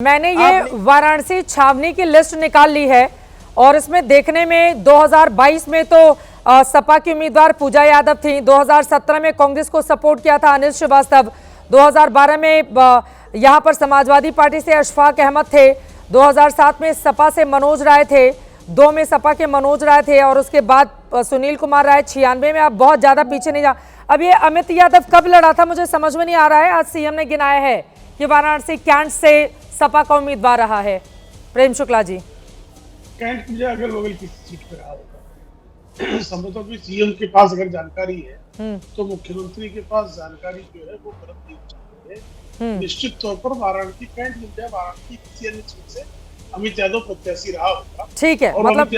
मैंने ये वाराणसी छावनी की लिस्ट निकाल ली है और इसमें देखने में 2022 में तो सपा की उम्मीदवार पूजा यादव थी, 2017 में कांग्रेस को सपोर्ट किया था अनिल श्रीवास्तव, 2012 में यहां पर समाजवादी पार्टी से अशफाक अहमद थे, 2007 में सपा से मनोज राय थे, 2 में सपा के मनोज राय थे और उसके बाद सुनील कुमार राय, 96 में आप बहुत ज्यादा पीछे नहीं जा। अब ये अमित यादव कब लड़ा था मुझे समझ में नहीं आ रहा है। आज सीएम ने गिनाया है कि वाराणसी कैंट से सपा का उम्मीदवार रहा है प्रेम शुक्ला जी। कैंट मुझे अगल बगल की सीट पे रहा होगा। संभवतः भी सीएम के पास अगर जानकारी है तो मुख्यमंत्री के पास जानकारी जो है वो गलत नहीं चाहिए। निश्चित तौर पर वाराणसी कैंट मिल जाए, वाराणसी किसी अन्य सीट से अमित यादव प्रत्याशी रहा होगा। ठीक है, मतलब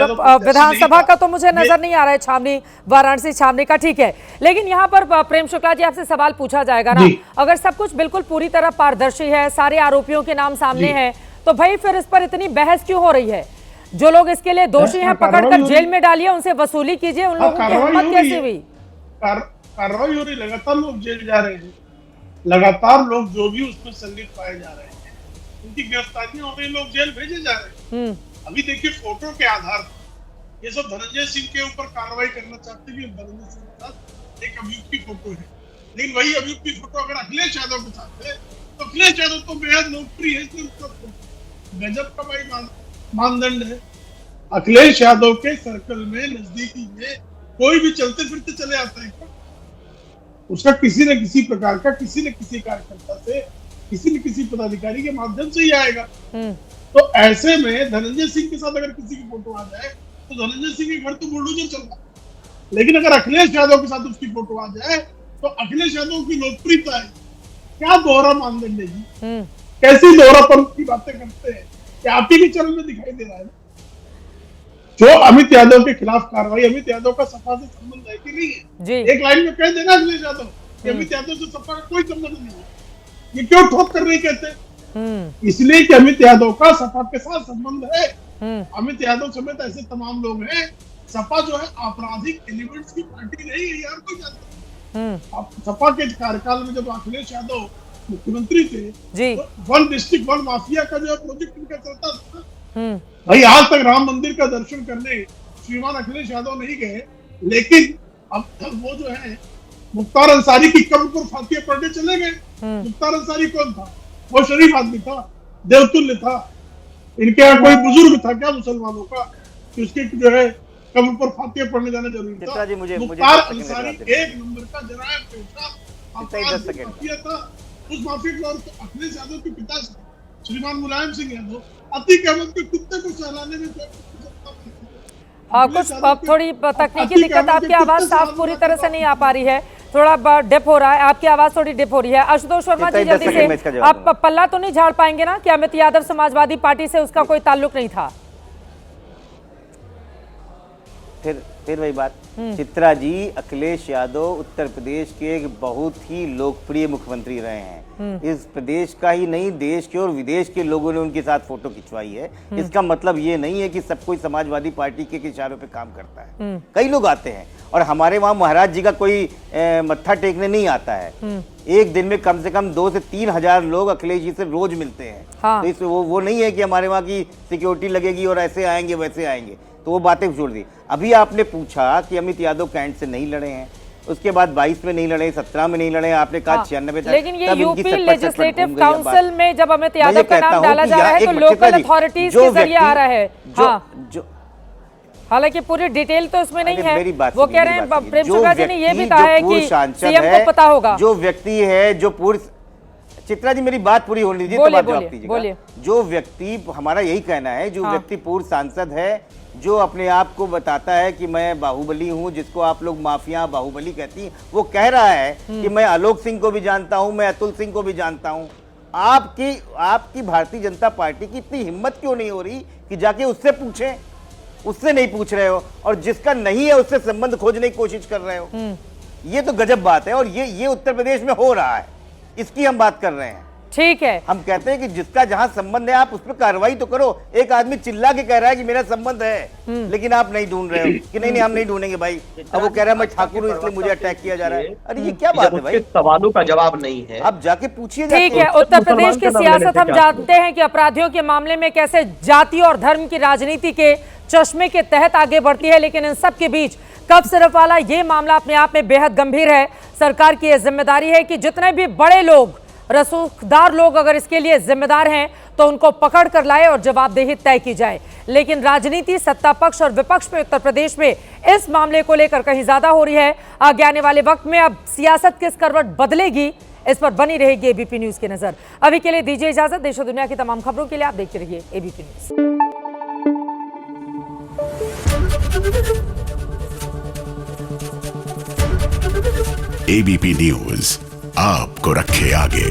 विधानसभा का तो मुझे नजर नहीं आ रहा है छावनी, वाराणसी छावनी का ठीक है। लेकिन यहाँ पर प्रेम शुक्ला जी आपसे सवाल पूछा जाएगा ना, अगर सब कुछ बिल्कुल पूरी तरह पारदर्शी है, सारे आरोपियों के नाम सामने हैं, तो भाई फिर इस पर इतनी बहस क्यों हो रही है? जो लोग इसके लिए दोषी हैं पकड़कर जेल में डालिए, उनसे वसूली कीजिए। उन लोगों की हिम्मत कैसे हुई? कार्रवाई हो रही, लगातार लोग जेल जा रहे हैं, लगातार लोग जो भी उसमें संलिप्त पाए जा रहे हैं उनकी गिरफ्तारियां हो रही, लोग जेल भेजे जा रहे हैं। अभी देखिए फोटो के आधार पर ये सब धनंजय सिंह के ऊपर कार्रवाई करना चाहते हैं। धनंजय सिंह के साथ एक अभियुक्त की फोटो है, लेकिन वही अभियुक्त की फोटो अगर अखिलेश यादव के साथ है तो अखिलेश यादव तो बेहद लोकप्रिय है, गजब का भाई मानदंड है। अखिलेश यादव के सर्कल में, नजदीकी में कोई भी चलते फिरते चले आता है क्या? उसका किसी न किसी प्रकार का, किसी न किसी कार्यकर्ता से, किसी न किसी पदाधिकारी के माध्यम से ही आएगा। तो ऐसे में धनंजय सिंह के साथ अगर किसी की फोटो आ जाए तो धनंजय सिंह के घर तो बुलडोजर चल रहा है, लेकिन अगर अखिलेश यादव के साथ उसकी फोटो आ जाए तो अखिलेश यादव की लोकप्रियता है। क्या दोहरा मानदंड है जी? कैसी दोहरापन की बातें करते हैं? क्या आप ही के चरण में दिखाई दे रहा है? जो अमित यादव के खिलाफ कार्रवाई, अमित यादव का सपा से संबंध है कि नहीं है? एक लाइन में कह देना अखिलेश यादव कि अमित यादव से सपा का कोई संबंध नहीं है। ये क्यों ठोक कर नहीं कहते? इसलिए कि अमित यादव का सपा के साथ संबंध है। अमित यादव समेत ऐसे तमाम लोग हैं। सपा जो है आपराधिक एलिमेंट्स की पार्टी नहीं है, यार कोई जानता। सपा के कार्यकाल में जब अखिलेश यादव मुख्यमंत्री थे तो वन डिस्ट्रिक्ट वन माफिया का जो प्रोजेक्ट इनका चलता था। भाई आज तक राम मंदिर का दर्शन करने श्रीमान अखिलेश यादव नहीं गए, लेकिन अब वो जो है मुख्तार अंसारी की कब्र पर फातिया पढ़ने चले गए। मुख्तार अंसारी कौन था? वो शरीफ आदमी था, देवतुल्य था। इनके यहाँ कोई बुजुर्ग था क्या मुसलमानों का कि उसके जो है कब्र पर फातिया पढ़ने जाना जरूरी था? मुख्तार अंसारी एक नंबर का जरायम माफिया था। उस माफिया को अखिलेश यादव के पिता श्रीमान मुलायम सिंह यादव अतीक अहमद के कुत्ते को सहलाने में कुछ थोड़ी तकनीकी दिक्कत, आपकी आवाज साफ पूरी तरह से नहीं आ पा रही है, थोड़ा डिप हो रहा है, आपकी आवाज थोड़ी डिप हो रही है। आशुतोष शर्मा जी जल्दी से आप पल्ला तो नहीं झाड़ पाएंगे ना कि अमित यादव समाजवादी पार्टी से उसका कोई ताल्लुक नहीं था? फिर वही बात। चित्रा जी, अखिलेश यादव उत्तर प्रदेश के एक बहुत ही लोकप्रिय मुख्यमंत्री रहे हैं। इस प्रदेश का ही नहीं, देश के और विदेश के लोगों ने उनके साथ फोटो खिंचवाई है। इसका मतलब ये नहीं है कि सब कोई समाजवादी पार्टी के इशारों पे काम करता है। कई लोग आते हैं और हमारे वहाँ महाराज जी का कोई मत्था टेकने नहीं आता है। एक दिन में कम से कम 2 से 3 हजार लोग अखिलेश जी से रोज मिलते हैं। तो इस वो नहीं है कि हमारे वहाँ की सिक्योरिटी लगेगी और ऐसे आएंगे वैसे आएंगे, तो वो बातें छोड़ दी। अभी आपने पूछा कि अमित यादव कैंट से नहीं लड़े हैं, उसके बाद 22 में नहीं लड़े, 17 में नहीं लड़े, आपने कहा 96 तक। लेकिन ये यूपी लेजिस्लेटिव काउंसिल में जब अमित यादव का नाम डाला जा रहा है तो लोकल अथॉरिटीज के जरिए आ रहा है। हालांकि पूरी डिटेल तो इसमें नहीं है। वो कह रहे हैं, प्रेम शुक्ला जी ने ये भी कहा है कि सीएम को पता होगा। जो व्यक्ति है जो पूर्व, चित्रा जी मेरी बात पूरी होने दीजिए तो बात जवाब दीजिएगा। जो व्यक्ति, हमारा यही कहना है, जो व्यक्ति पूर्व सांसद है, जो अपने आप को बताता है कि मैं बाहुबली हूं, जिसको आप लोग माफिया बाहुबली कहती हैं, वो कह रहा है कि मैं आलोक सिंह को भी जानता हूं, मैं अतुल सिंह को भी जानता हूं। आपकी भारतीय जनता पार्टी की इतनी हिम्मत क्यों नहीं हो रही कि जाके उससे पूछें? उससे नहीं पूछ रहे हो और जिसका नहीं है उससे संबंध खोजने की कोशिश कर रहे हो। ये तो गजब बात है और ये उत्तर प्रदेश में हो रहा है, इसकी हम बात कर रहे हैं। ठीक है। हम कहते हैं कि जिसका जहां संबंध है आप उस पर कार्रवाई तो करो। एक आदमी चिल्ला के कह रहा है कि मेरा संबंध है, लेकिन आप नहीं ढूंढ रहे हो कि नहीं हम नहीं ढूंढेंगे भाई। अब वो कह रहा है मैं ठाकुर हूं इसलिए मुझे अटैक किया जा रहा है। अरे ये क्या बात है भाई, सवालों का जवाब नहीं है। आप जाके पूछिए। ठीक है, उत्तर प्रदेश की सियासत हम जानते हैं कि अपराधियों के मामले में कैसे जाति और धर्म की राजनीति के चश्मे के तहत आगे बढ़ती है, लेकिन इन सब के बीच कब सिर्फ वाला ये मामला अपने आप में बेहद गंभीर है। सरकार की यह जिम्मेदारी है कि जितने भी बड़े लोग, रसूखदार लोग अगर इसके लिए जिम्मेदार हैं तो उनको पकड़ कर लाए और जवाबदेही तय की जाए। लेकिन राजनीति सत्ता पक्ष और विपक्ष में उत्तर प्रदेश में इस मामले को लेकर कहीं ज्यादा हो रही है। आगे आने वाले वक्त में अब सियासत किस करवट बदलेगी, इस पर बनी रहेगी एबीपी न्यूज की नजर। अभी के लिए दीजिए इजाजत। देश और दुनिया की तमाम खबरों के लिए आप देखते रहिए एबीपी न्यूज। एबीपी न्यूज आपको रखे आगे।